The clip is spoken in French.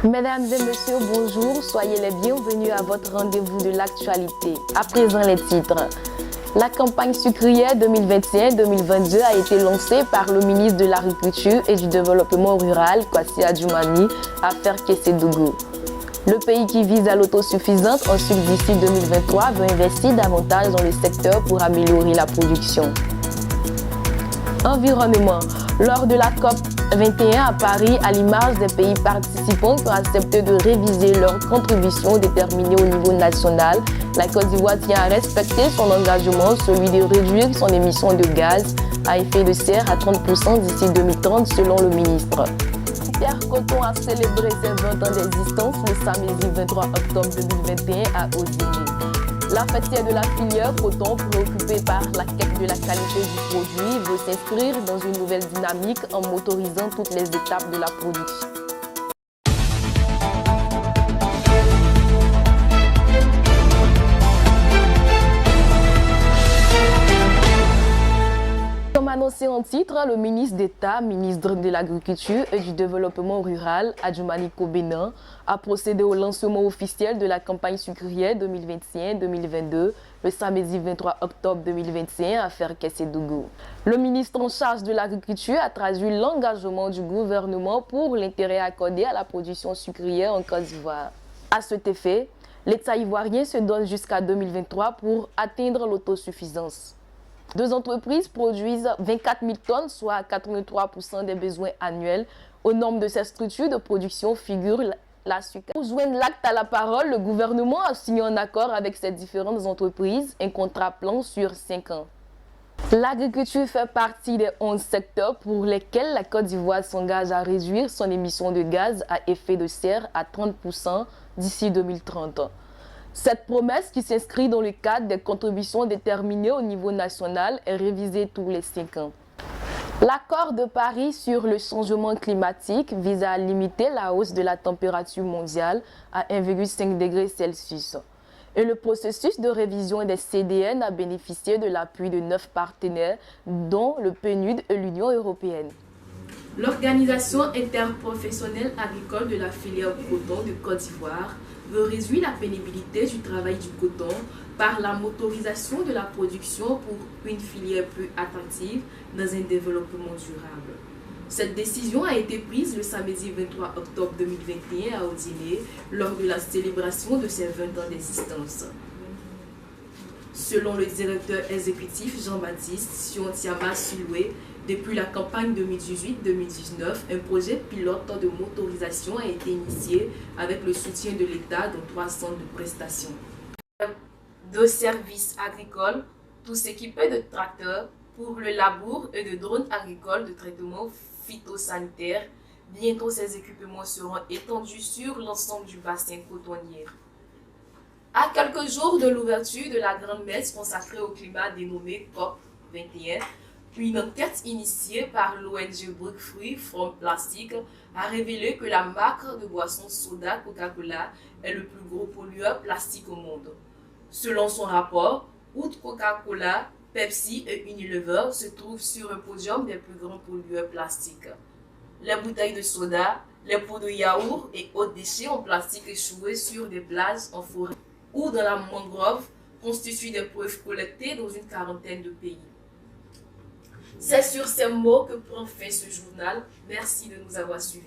Mesdames et messieurs, bonjour, soyez les bienvenus à votre rendez-vous de l'actualité. À présent, les titres. La campagne sucrière 2021-2022 a été lancée par le ministre de l'Agriculture et du Développement rural, Kwasi Adjoumani, à Ferkessédougou. Le pays qui vise à l'autosuffisance en sucre d'ici 2023 veut investir davantage dans le secteur pour améliorer la production. Environnement. Lors de la COP 21 à Paris, à l'image des pays participants qui ont accepté de réviser leurs contributions déterminées au niveau national, la Côte d'Ivoire tient à respecter son engagement, celui de réduire son émission de gaz à effet de serre à 30% d'ici 2030 selon le ministre. Intercoton a célébré ses 20 ans d'existence le samedi 23 octobre 2021 à Ozigny. La fêtière de la filière coton, préoccupée par la quête de la qualité du produit, veut s'inscrire dans une nouvelle dynamique en motorisant toutes les étapes de la production. Comme annoncé en titre, le ministre d'État, ministre de l'Agriculture et du Développement rural, Adjoumani Kobena, a procédé au lancement officiel de la campagne sucrière 2021-2022 le samedi 23 octobre 2021 à Ferkessédougou. Le ministre en charge de l'Agriculture a traduit l'engagement du gouvernement pour l'intérêt accordé à la production sucrière en Côte d'Ivoire. À cet effet, l'État ivoirien se donne jusqu'à 2023 pour atteindre l'autosuffisance. Deux entreprises produisent 24 000 tonnes, soit 83% des besoins annuels. Au nombre de ces structures de production figure la SUCA. Pour joindre l'acte à la parole, le gouvernement a signé un accord avec ces différentes entreprises, un contrat plan sur 5 ans. L'agriculture fait partie des 11 secteurs pour lesquels la Côte d'Ivoire s'engage à réduire son émission de gaz à effet de serre à 30% d'ici 2030. Cette promesse, qui s'inscrit dans le cadre des contributions déterminées au niveau national, est révisée tous les 5 ans. L'accord de Paris sur le changement climatique vise à limiter la hausse de la température mondiale à 1,5 degré Celsius. Et le processus de révision des CDN a bénéficié de l'appui de 9 partenaires, dont le PNUD et l'Union européenne. L'Organisation interprofessionnelle agricole de la filière coton de Côte d'Ivoire veut réduire la pénibilité du travail du coton par la motorisation de la production pour une filière plus attractive dans un développement durable. Cette décision a été prise le samedi 23 octobre 2021 à Ozigny lors de la célébration de ses 20 ans d'existence. Selon le directeur exécutif Jean-Baptiste Siontiama Suloué, depuis la campagne 2018-2019, un projet pilote de motorisation a été initié avec le soutien de l'État dans 3 centres de prestations. 2 services agricoles, tous équipés de tracteurs pour le labour et de drones agricoles de traitement phytosanitaire. Bientôt, ces équipements seront étendus sur l'ensemble du bassin cotonnier. À quelques jours de l'ouverture de la grande messe consacrée au climat dénommée COP 21, une enquête initiée par l'ONG Breakfree from Plastic a révélé que la marque de boisson soda Coca-Cola est le plus gros pollueur plastique au monde. Selon son rapport, outre Coca-Cola, Pepsi et Unilever se trouvent sur un podium des plus grands pollueurs plastiques. Les bouteilles de soda, les pots de yaourt et autres déchets en plastique échoués sur des plages en forêt ou dans la mangrove constituent des preuves collectées dans une quarantaine de pays. C'est sur ces mots que prend fin ce journal. Merci de nous avoir suivis.